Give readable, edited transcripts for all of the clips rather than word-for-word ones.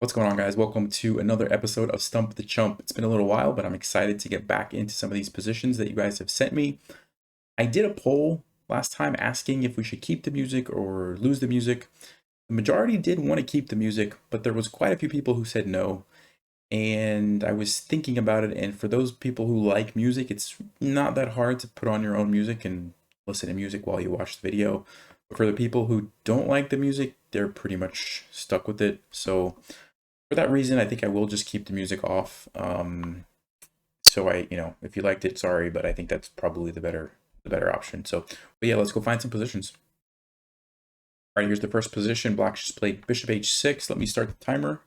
What's going on, guys? Welcome to another episode of Stump the Chump. It's been a little while, but I'm excited to get back into some of these positions that you guys have sent me. I did a poll last time asking if we should keep the music or lose the music. The majority did want to keep the music, but there was quite a few people who said no. And I was thinking about it, and for those people who like music, it's not that hard to put on your own music and listen to music while you watch the video. But for the people who don't like the music, they're pretty much stuck with it. So for that reason, I think I will just keep the music off. So if you liked it, sorry, but I think that's probably the better option. So, but yeah, let's go find some positions. All right, here's the first position. Black just played Bishop H6. Let me start the timer.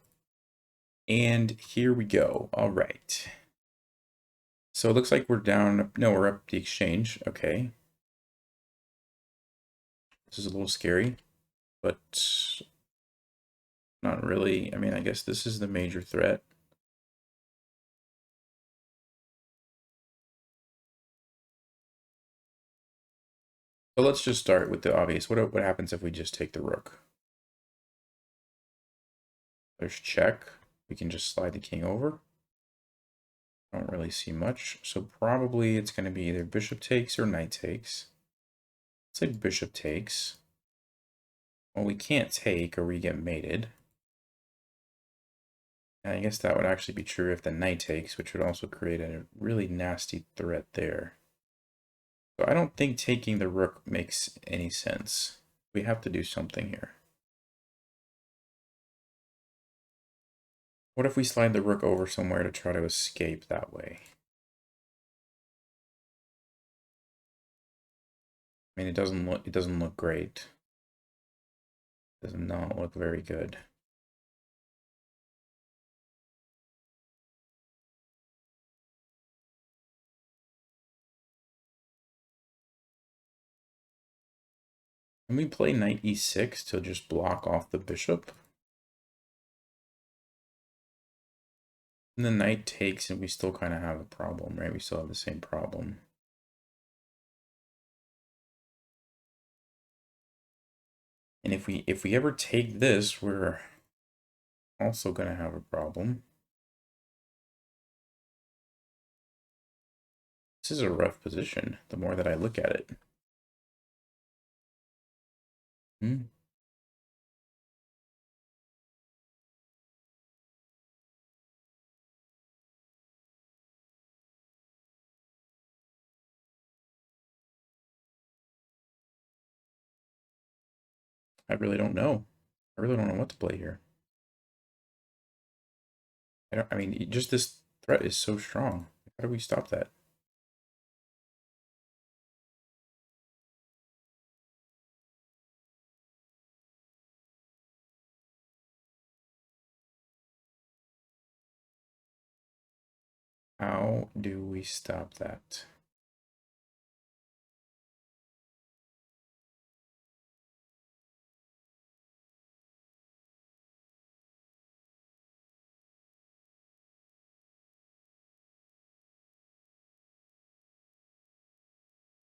And here we go. All right. So it looks like we're down. No, we're up the exchange. Okay. This is a little scary, but not really. I mean, I guess this is the major threat. But let's just start with the obvious. What happens if we just take the rook? There's check. We can just slide the king over. I don't really see much. So probably it's going to be either bishop takes or knight takes. Let's say bishop takes. Well, we can't take or we get mated. And I guess that would actually be true if the knight takes, which would also create a really nasty threat there. So I don't think taking the rook makes any sense. We have to do something here. What if we slide the rook over somewhere to try to escape that way? I mean, it doesn't look great. It does not look very good. Can we play knight e6 to just block off the bishop? And the knight takes and we still kind of have a problem, right? We still have the same problem. And if we ever take this, we're also going to have a problem. This is a rough position, the more that I look at it. I really don't know. I really don't know what to play here. I mean, just this threat is so strong. How do we stop that? How do we stop that?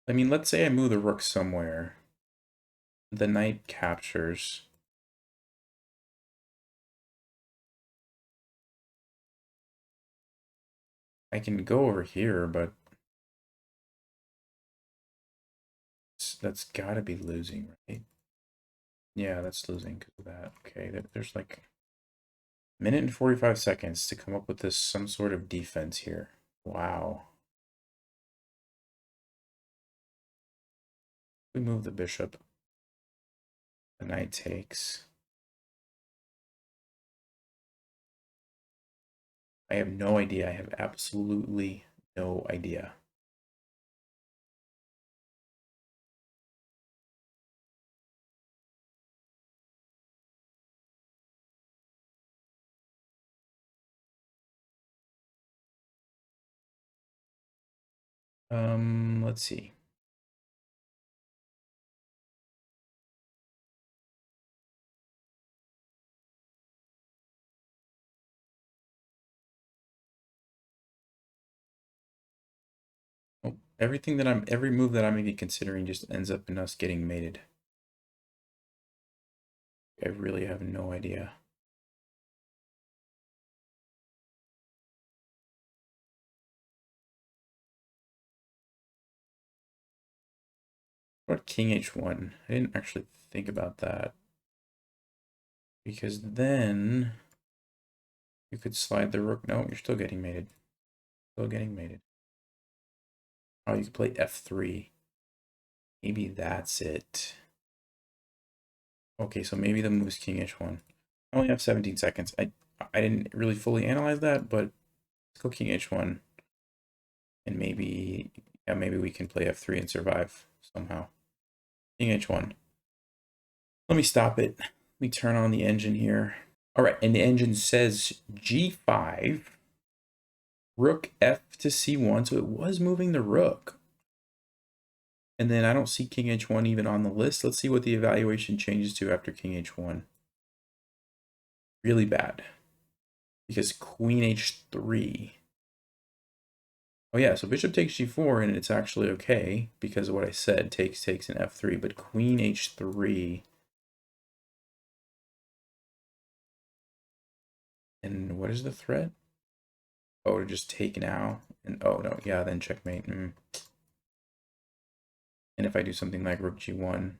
I mean, let's say I move the rook somewhere. The knight captures. I can go over here, but that's gotta be losing, right? Yeah, that's losing because of that. Okay, there's like a minute and 45 seconds to come up with this some sort of defense here. Wow. We move the bishop. The knight takes. I have no idea. I have absolutely no idea. Let's see. Oh, every move that I'm even considering just ends up in us getting mated. I really have no idea. What about king h1? I didn't actually think about that. Because then you could slide the rook. No, you're still getting mated. Still getting mated. Oh, you could play f3. Maybe that's it. Okay, so maybe the move is king h1. I only have 17 seconds. I didn't really fully analyze that, but let's go king h1. And maybe, yeah, maybe we can play f3 and survive somehow. King h1. Let me stop it. Let me turn on the engine here. All right, and the engine says g5, rook f to c1, so it was moving the rook. And then I don't see king h1 even on the list. Let's see what the evaluation changes to after king h1. Really bad. Because queen h3. Oh yeah, so bishop takes g4, and it's actually okay because of what I said, takes, and f3, but queen h3. And what is the threat? Oh, to just take now? And oh no, yeah, then checkmate. And if I do something like rook g1,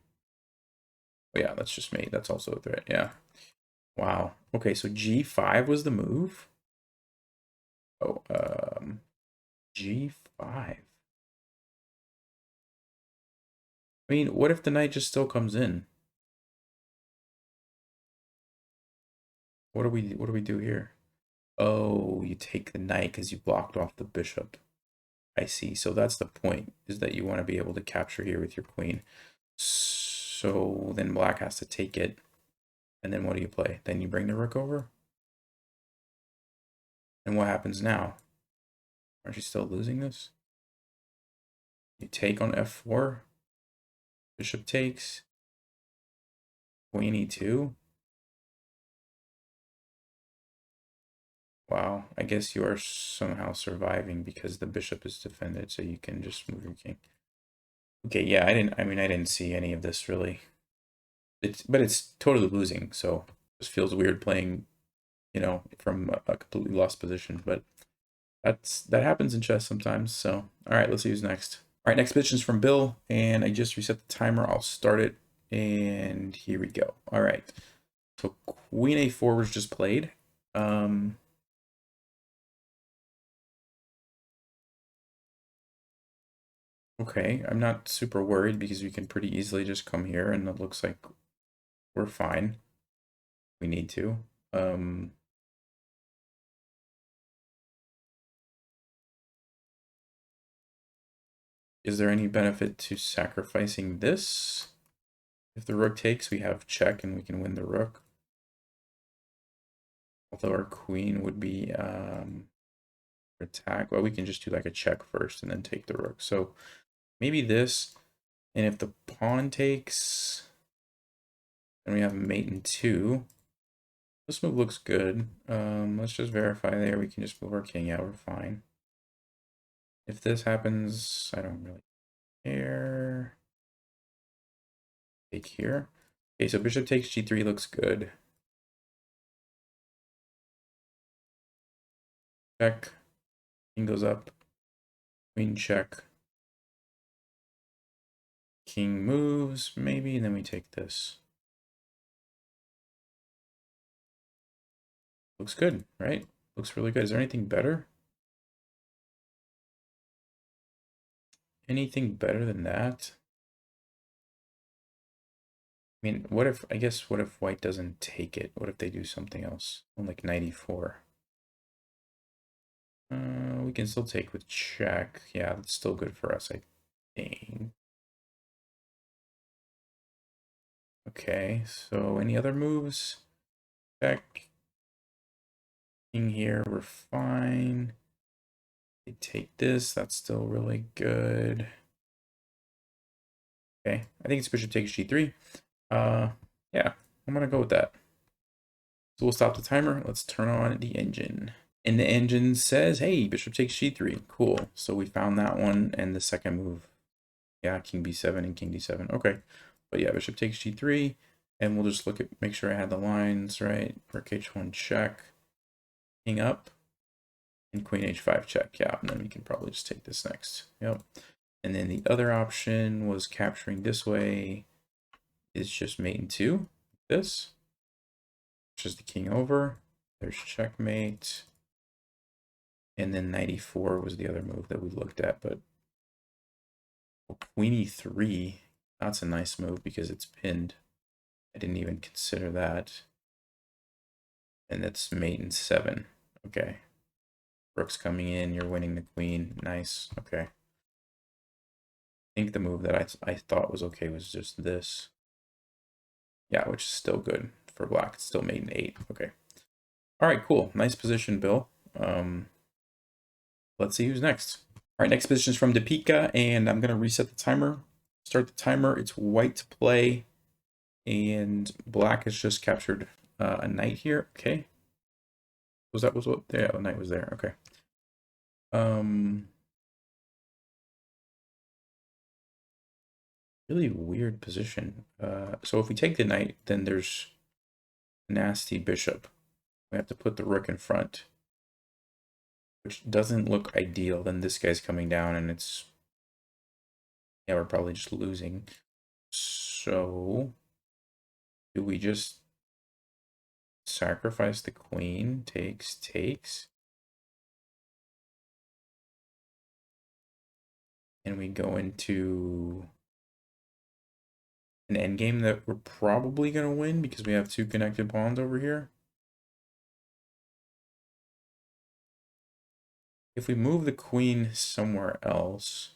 oh yeah, that's just mate. That's also a threat, yeah. Wow. Okay, so g5 was the move. Oh, g5. I mean, what if the knight just still comes in? What do we do here? Oh, you take the knight because you blocked off the bishop. I see. So that's the point, is that you want to be able to capture here with your queen. So then black has to take it. And then what do you play? Then you bring the rook over? And what happens now? Aren't you still losing this? You take on f4. Bishop takes. Queen e2. Wow, I guess you are somehow surviving because the bishop is defended, so you can just move your king. Okay, yeah, I didn't see any of this really. But it's totally losing, so it just feels weird playing, you know, from a completely lost position, but that happens in chess sometimes. So, all right, let's see who's next. All right, next position is from Bill, and I just reset the timer. I'll start it, and here we go. All right, so queen a4 was just played. Okay, I'm not super worried because we can pretty easily just come here, and it looks like we're fine. We need to. Is there any benefit to sacrificing this? If the rook takes, we have check and we can win the rook. Although our queen would be attack. Well, we can just do like a check first and then take the rook. So maybe this, and if the pawn takes, then we have mate in 2. This move looks good. Let's just verify there. We can just move our king out. We're fine. If this happens, I don't really care. Take here. Okay, so bishop takes g3 looks good. Check. King goes up. Queen check. King moves, maybe, and then we take this. Looks good, right? Looks really good. Is there anything better? Anything better than that? I mean, what if white doesn't take it? What if they do something else? Like 94. We can still take with check. Yeah, that's still good for us, I think. Okay, so any other moves? Check. King here, we're fine. They take this, that's still really good. Okay, I think it's bishop takes g3. Yeah, I'm gonna go with that. So we'll stop the timer. Let's turn on the engine. And the engine says, hey, bishop takes g3. Cool. So we found that one and the second move. Yeah, king b7 and king d7. Okay. But yeah, bishop takes g3. And we'll just look at, make sure I had the lines right. Rook h1 check. King up. And queen h5 check. Yeah, and then we can probably just take this next. Yep. And then the other option was capturing this way is just mate in 2. This, which is the king over. There's checkmate. And then 94 was the other move that we looked at, but queen e3, that's a nice move because it's pinned. I didn't even consider that. And that's mate in 7. Okay. Rook's coming in, you're winning the queen. Nice. Okay. I think the move that I thought was okay was just this. Yeah, which is still good for black. It's still mate in 8. Okay. All right, cool. Nice position, Bill. Let's see who's next. All right, next position is from Depika, and I'm going to reset the timer. Start the timer. It's white to play, and black has just captured a knight here. Okay. Was what? Yeah, the knight was there. Okay. Really weird position. So if we take the knight, then there's nasty bishop. We have to put the rook in front, which doesn't look ideal. Then this guy's coming down, and it's, yeah, we're probably just losing. So do we just sacrifice the queen? Takes. And we go into an endgame that we're probably going to win because we have 2 connected pawns over here. If we move the queen somewhere else,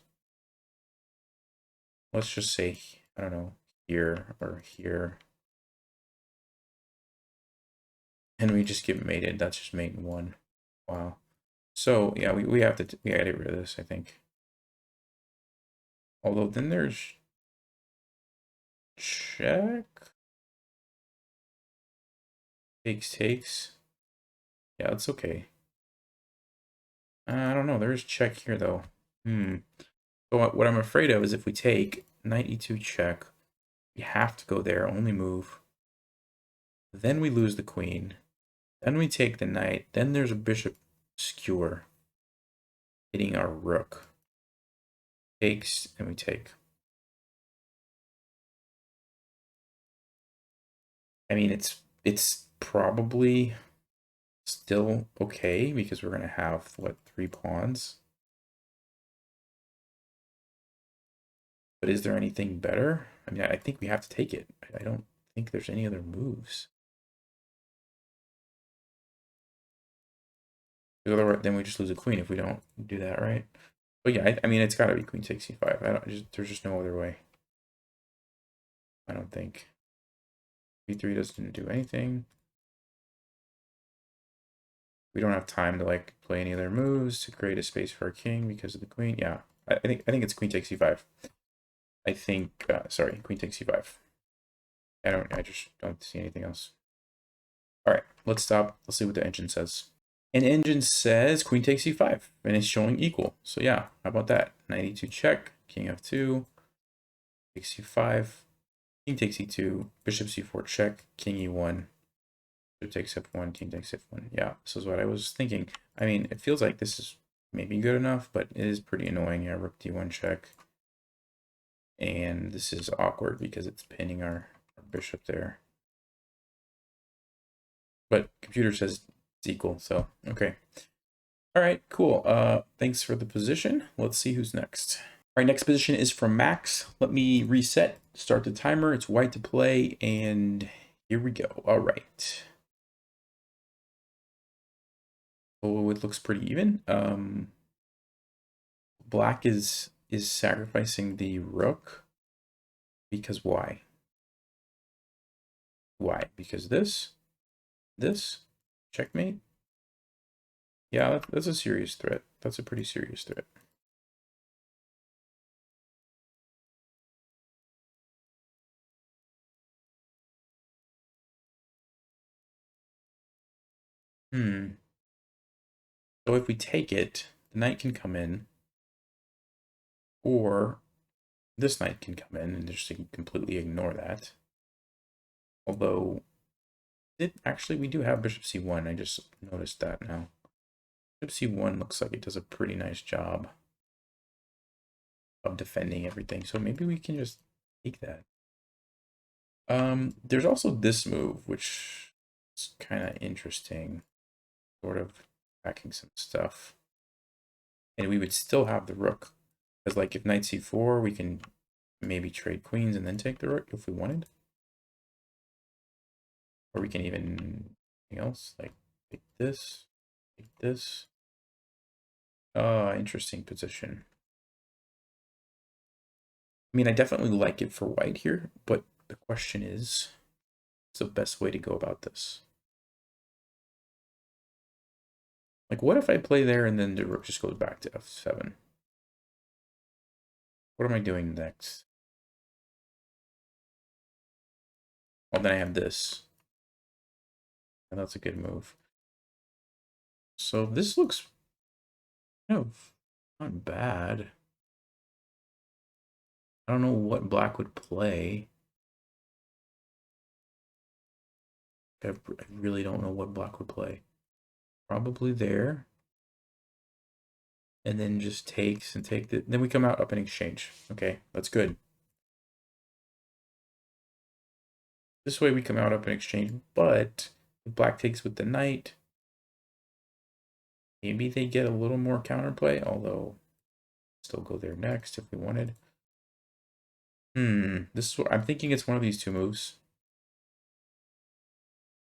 let's just say, I don't know, here or here, and we just get mated. That's just mate in 1. Wow. So yeah, we have to gotta get rid of this, I think. Although then there's check. Takes. Yeah, it's okay. I don't know. There is check here though. So what I'm afraid of is if we take knight e2 check, we have to go there, only move. Then we lose the queen. Then we take the knight. Then there's a bishop skewer hitting our rook. Takes, and we take. I mean, it's probably still okay because we're going to have, what, 3 pawns? But is there anything better? I mean, I think we have to take it. I don't think there's any other moves. Then we just lose a queen if we don't do that, right? But yeah, I mean, it's got to be queen takes c5. There's just no other way. I don't think. b3 doesn't do anything. We don't have time to like play any other moves to create a space for our king because of the queen. Yeah, I think it's queen takes c5. I think sorry, queen takes c5. I just don't see anything else. All right, let's stop. Let's see what the engine says. And engine says queen takes c5, and it's showing equal. So yeah, how about that? Knight e2 check, king f2, takes c5, king takes e2, bishop c4 check, king e1, bishop takes f1, king takes f1. Yeah, this is what I was thinking. I mean, it feels like this is maybe good enough, but it is pretty annoying. Yeah, rook d1 check. And this is awkward because it's pinning our bishop there. But computer says it's equal, so okay. All right, cool. Thanks for the position. Let's see who's next. All right, next position is from Max. Let me reset, start the timer. It's white to play, and here we go. All right. Oh, it looks pretty even. Black is sacrificing the rook because why? Why? Because this, checkmate. Yeah, that's a serious threat. That's a pretty serious threat. So if we take it, the knight can come in, or this knight can come in and just completely ignore that. Although, actually we do have bishop c1. I just noticed that now. Bishop c1 looks like it does a pretty nice job. of defending everything. So maybe we can just take that. There's also this move, which is kind of interesting, sort of packing some stuff. And we would still have the rook. Because like if knight c4, we can maybe trade queens and then take the rook if we wanted. Or we can even anything else, like take this, take this. Interesting position. I mean, I definitely like it for white here, but the question is, what's the best way to go about this? Like, what if I play there and then the rook just goes back to f7? What am I doing next? Well, then I have this. And that's a good move. So this looks kind of not bad. I don't know what black would play. I really don't know what black would play. Probably there. And then just takes and take the, then we come out up in exchange. Okay, that's good. This way we come out up in exchange, but if black takes with the knight, maybe they get a little more counterplay, although still go there next if we wanted. This is what I'm thinking. It's one of these two moves.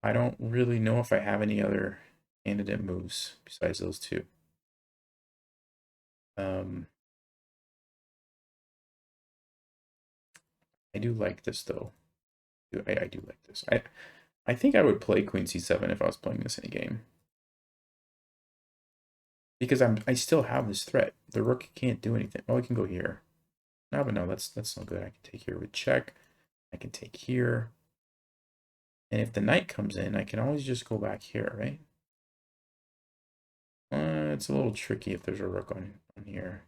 I don't really know if I have any other candidate moves besides those two. I do like this though. I do like this. I think I would play Queen C7 if I was playing this in a game. Because I still have this threat. The rook can't do anything. Oh, I can go here. No, but no, that's not good. I can take here with check. I can take here. And if the knight comes in, I can always just go back here, right? It's a little tricky if there's a rook on here.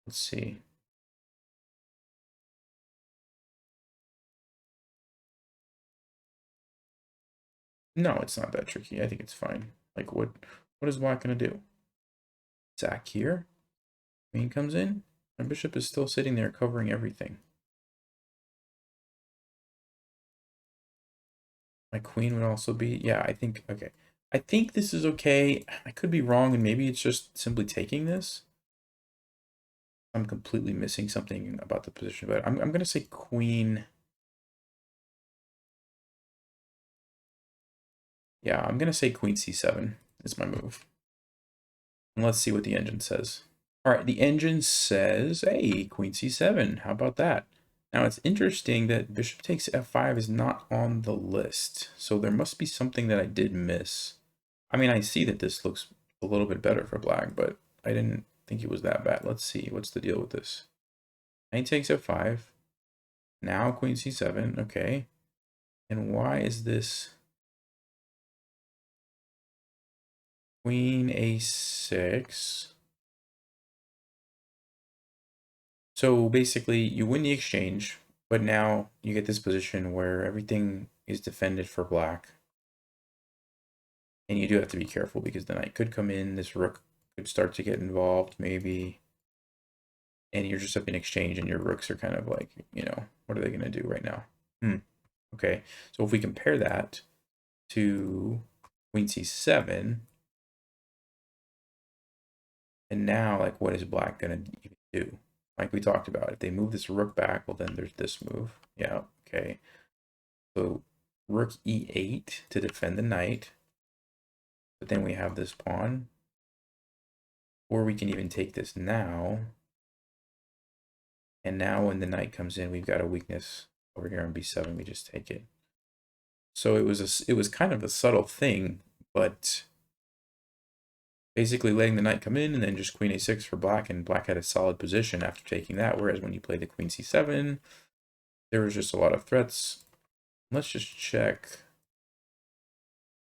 Let's see. No, it's not that tricky. I think it's fine. Like, what is black gonna do? Sack here. Queen comes in. My bishop is still sitting there covering everything. My queen would also be, yeah, I think, okay. I think this is okay. I could be wrong, and maybe it's just simply taking this. I'm completely missing something about the position, but I'm going to say queen. Yeah, I'm going to say queen c7 is my move. And let's see what the engine says. All right, the engine says, hey, queen c7. How about that? Now, it's interesting that bishop takes f5 is not on the list. So there must be something that I did miss. I mean, I see that this looks a little bit better for black, but I didn't think it was that bad. Let's see. What's the deal with this? Knight takes f5. Now queen c7. Okay. And why is this queen a6? So basically, you win the exchange, but now you get this position where everything is defended for black. And you do have to be careful because the knight could come in. This rook could start to get involved, maybe. And you're just up in exchange, and your rooks are kind of like, you know, what are they going to do right now? Okay, so if we compare that to queen c7, and now, like, what is black going to do? Like we talked about, if they move this rook back, well, then there's this move. Yeah, okay. So rook e8 to defend the knight. But then we have this pawn. Or we can even take this now. And now when the knight comes in, we've got a weakness over here on b7. We just take it. So it was kind of a subtle thing, but basically letting the knight come in and then just queen a6 for black, and black had a solid position after taking that, whereas when you play the queen c7, there was just a lot of threats. Let's just check.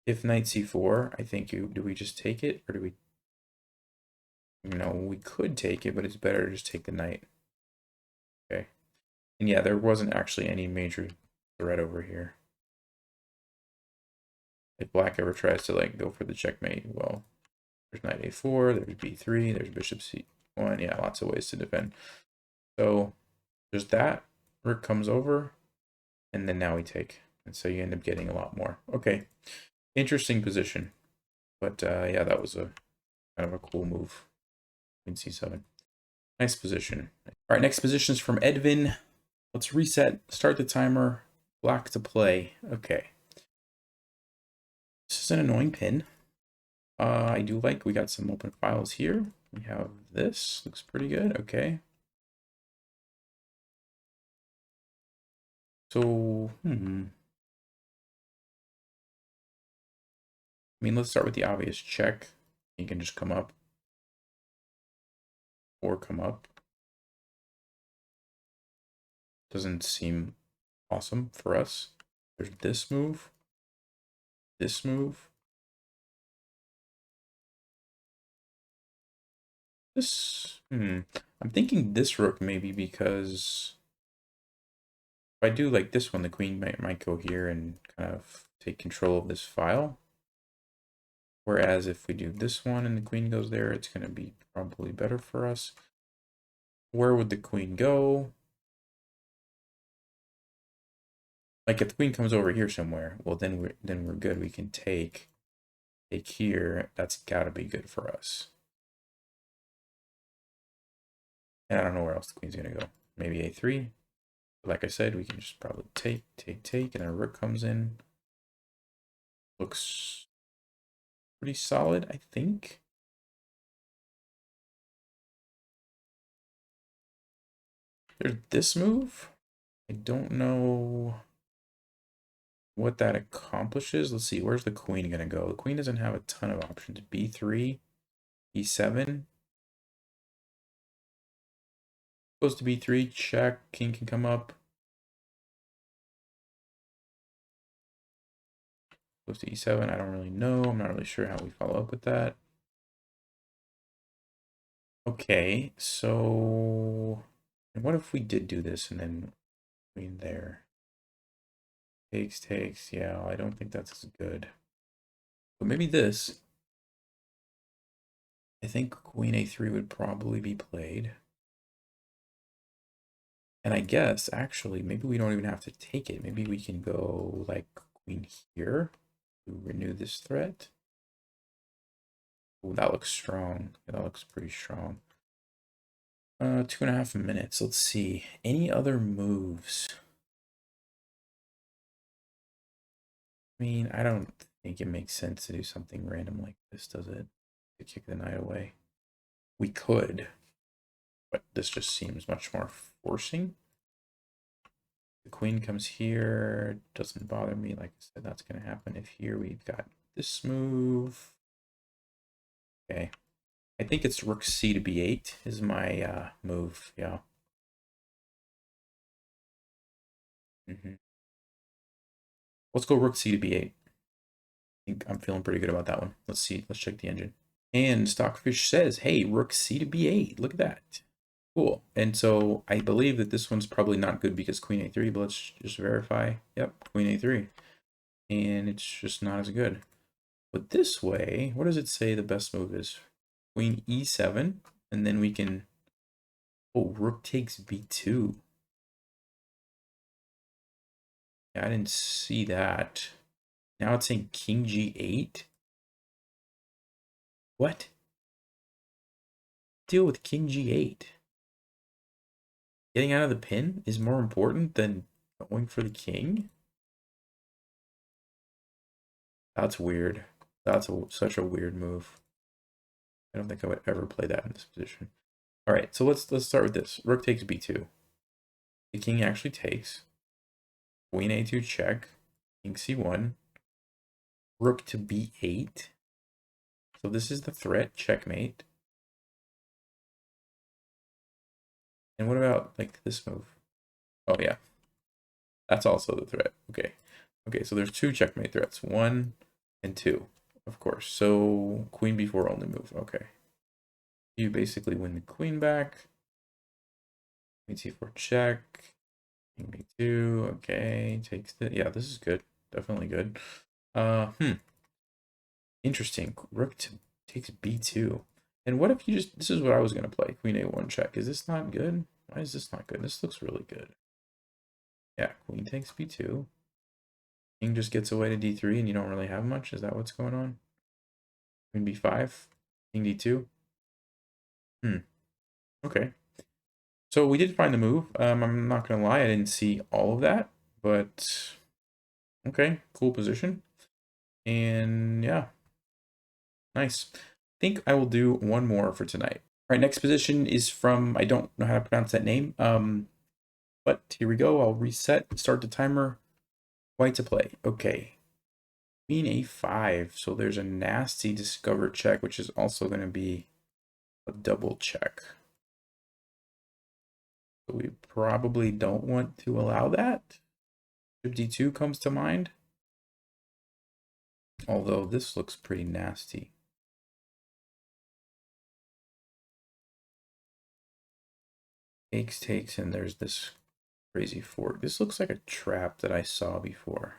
If knight c4, I think do we just take it, or do we... No, we could take it, but it's better to just take the knight. Okay. And yeah, there wasn't actually any major threat over here. If black ever tries to like go for the checkmate, well, there's knight a4, there's b3, there's bishop c. one. Yeah, lots of ways to defend. So there's that. Rook comes over, and then now we take. And so you end up getting a lot more. Okay, interesting position. But yeah, that was a kind of a cool move. Queen c7. Nice position. All right, next position is from Edvin. Let's reset, start the timer. Black to play. Okay. This is an annoying pin. I do like, we got some open files here. We have this, looks pretty good. Okay. So, I mean, let's start with the obvious check. You can just come up or come up. Doesn't seem awesome for us. There's this move, this move. This, I'm thinking this rook maybe because if I do like this one, the queen might go here and kind of take control of this file. Whereas if we do this one and the queen goes there, it's going to be probably better for us. Where would the queen go? Like if the queen comes over here somewhere, well then we're good. We can take here. That's got to be good for us. And I don't know where else the queen's going to go. Maybe a3. Like I said, we can just probably take, and then a rook comes in. Looks pretty solid, I think. There's this move. I don't know what that accomplishes. Let's see, where's the queen going to go? The queen doesn't have a ton of options. b3, e7. Goes to b3, check, king can come up. Goes to e7, I don't really know. I'm not really sure how we follow up with that. Okay, so and what if we did do this and then queen there? Takes, yeah, I don't think that's as good. But maybe this. I think queen a3 would probably be played. And I guess, actually, maybe we don't even have to take it. Maybe we can go, like, queen here to renew this threat. Oh, that looks strong. Yeah, that looks pretty strong. 2.5 minutes. Let's see. Any other moves? I mean, I don't think it makes sense to do something random like this, does it? To kick the knight away. We could, but this just seems much more forcing. The queen comes here, doesn't bother me. Like I said, that's going to happen. If here we've got this move. Okay. I think it's rook c to b8 is my move. Yeah. Let's go rook c to b8. I think I'm feeling pretty good about that one. Let's see. Let's check the engine. And Stockfish says, hey, rook c to b8. Look at that. Cool. And so I believe that this one's probably not good because queen a3, but let's just verify. Yep, queen a3. And it's just not as good. But this way, what does it say the best move is? Queen e7, and then we can... Oh, rook takes b2. Yeah, I didn't see that. Now it's saying king g8. What? Deal with king g8. Getting out of the pin is more important than going for the king? That's weird. That's such a weird move. I don't think I would ever play that in this position. All right, so let's start with this. Rook takes b2. The king actually takes. Queen a2 check. King c1. Rook to b8. So this is the threat. Checkmate. And what about like this move? Oh yeah, that's also the threat. Okay, okay. So there's two checkmate threats. 1 and 2, of course. So queen b4 only move. Okay. You basically win the queen back. Queen c4 check. King b2. Okay, takes the... Yeah, this is good. Definitely good. Interesting. Rook takes b2. And what if you just, this is what I was going to play, queen a1 check. Is this not good? Why is this not good? This looks really good. Yeah, queen takes b2. King just gets away to d3 and you don't really have much. Is that what's going on? Queen b5, king d2. Okay. So we did find the move. I'm not going to lie, I didn't see all of that, but okay, cool position. And yeah, nice. I think I will do one more for tonight. All right, next position is from, I don't know how to pronounce that name, but here we go. I'll reset, start the timer. White to play. Okay. Queen a5. So there's a nasty discover check, which is also going to be a double check. So we probably don't want to allow that. d2 comes to mind. Although this looks pretty nasty. Takes, and there's this crazy fork. This looks like a trap that I saw before.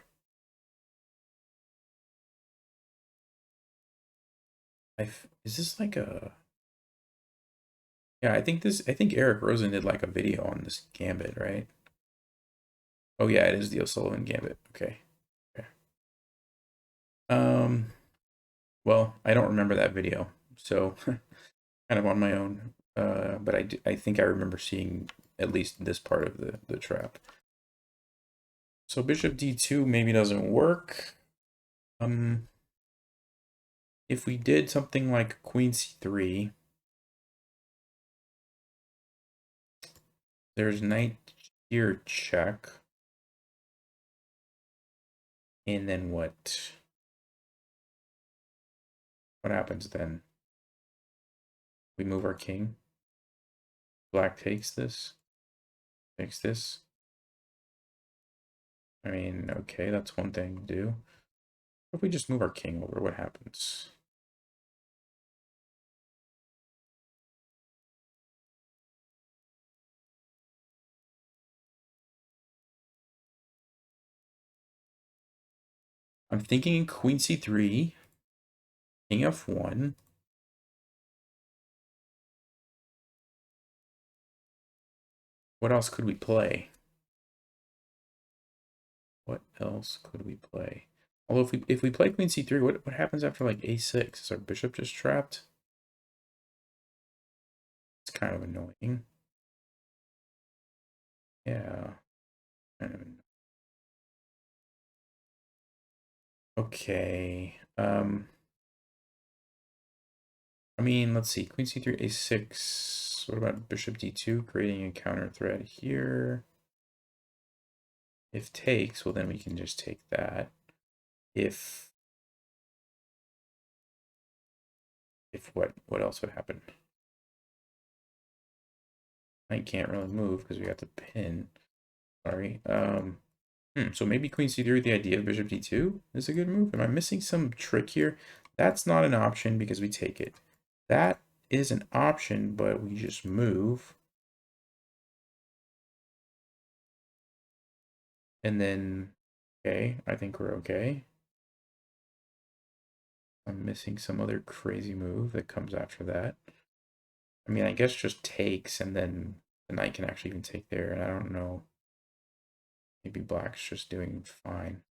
Is this like a... Yeah, I think Eric Rosen did like a video on this gambit, right? Oh yeah, it is the O'Sullivan gambit. Okay. Well, I don't remember that video, so kind of on my own. But I think I remember seeing at least this part of the trap. So bishop d2 maybe doesn't work. If we did something like queen c3, there's knight here check. And then what? What happens then? We move our king. Black takes this. Takes this. I mean, okay, that's one thing to do. What if we just move our king over? What happens? I'm thinking queen c3, king f1. What else could we play? What else could we play? Although if we play queen c3, what happens after like a6? Is our bishop just trapped? It's kind of annoying. Yeah. Kind of annoying. Okay. I mean, let's see. Queen c3, a6. What about bishop d2, creating a counter threat here? If takes, well, then we can just take that. If what else would happen? I can't really move because we got the pin. Sorry. So maybe queen c3 with the idea of bishop d2 is a good move. Am I missing some trick here? That's not an option because we take it. That is an option, but we just move. And then, okay, I think we're okay. I'm missing some other crazy move that comes after that. I mean, I guess just takes, and then the knight can actually even take there, and I don't know. Maybe black's just doing fine.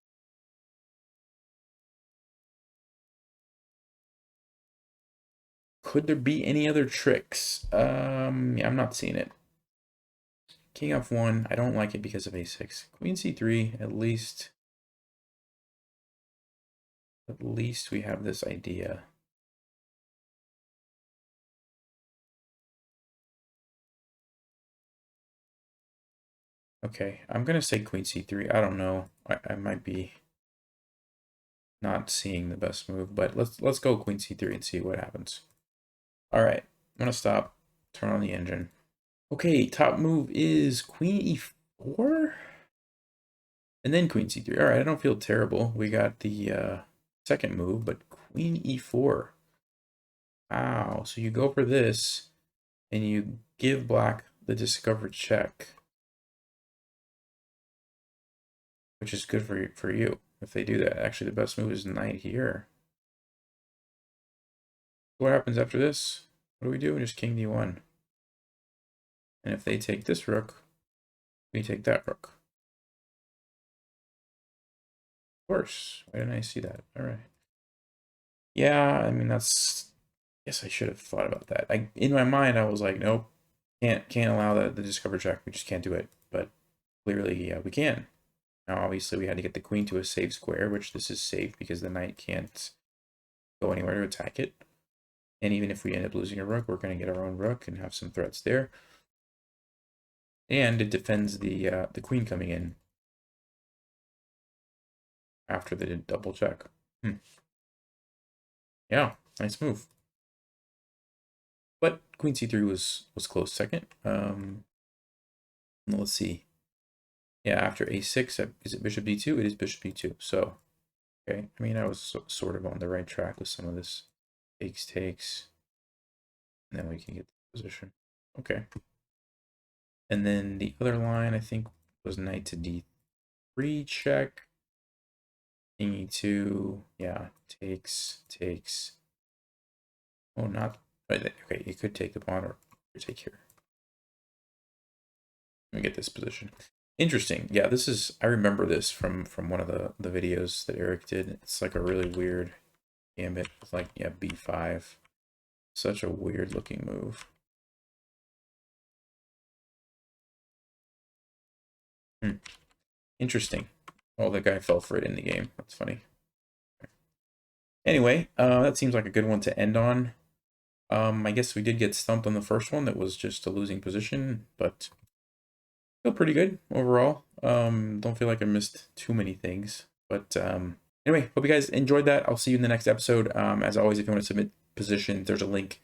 Could there be any other tricks? Yeah, I'm not seeing it. King f1, I don't like it because of a6. Queen c3, at least we have this idea. Okay, I'm gonna say queen c3. I don't know. I might be not seeing the best move, but let's go queen c3 and see what happens. All right, I'm gonna stop. Turn on the engine. Okay, top move is queen e4, and then queen c3. All right, I don't feel terrible. We got the second move, but queen e4. Wow, so you go for this, and you give black the discovered check, which is good for you if they do that. Actually, the best move is knight here. What happens after this? What do we do? Just king d1. And if they take this rook, we take that rook. Of course. Why didn't I see that? All right. Yeah, I mean, that's... Yes, I should have thought about that. In my mind, I was like, nope, can't allow the discover check. We just can't do it. But clearly, yeah, we can. Now, obviously, we had to get the queen to a safe square, which this is safe because the knight can't go anywhere to attack it. And even if we end up losing a rook, we're going to get our own rook and have some threats there. And it defends the queen coming in after the double check. Yeah, nice move. But queen c3 was close second. Let's see. Yeah, after a6, is it bishop d2? It is bishop d2. So, okay. I mean, I was sort of on the right track with some of this takes. And then we can get the position. Okay. And then the other line, I think, was knight to d3 check. King e2. Yeah, takes. Oh, not... Okay, you could take the pawn or take here. Let me get this position. Interesting. Yeah, this is... I remember this from one of the videos that Eric did. It's like a really weird gambit. It's like, yeah, b5. Such a weird looking move. Interesting. Oh, the guy fell for it in the game. That's funny. Anyway, that seems like a good one to end on. I guess we did get stumped on the first one. That was just a losing position, but feel pretty good overall. Don't feel like I missed too many things. But anyway, hope you guys enjoyed that. I'll see you in the next episode. As always, if you want to submit positions, there's a link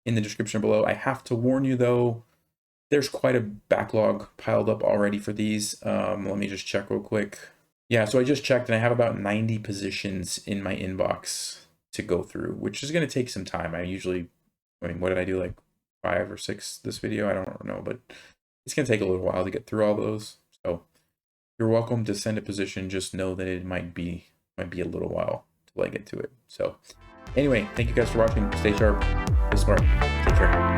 in the description below. I have to warn you, though, there's quite a backlog piled up already for these. Let me just check real quick. Yeah, so I just checked, and I have about 90 positions in my inbox to go through, which is going to take some time. I mean, what did I do, like 5 or 6 this video? I don't know, but it's going to take a little while to get through all those. So you're welcome to send a position. Just know that it might be a little while till I get to it. So anyway, thank you guys for watching. Stay sharp, stay smart, take care.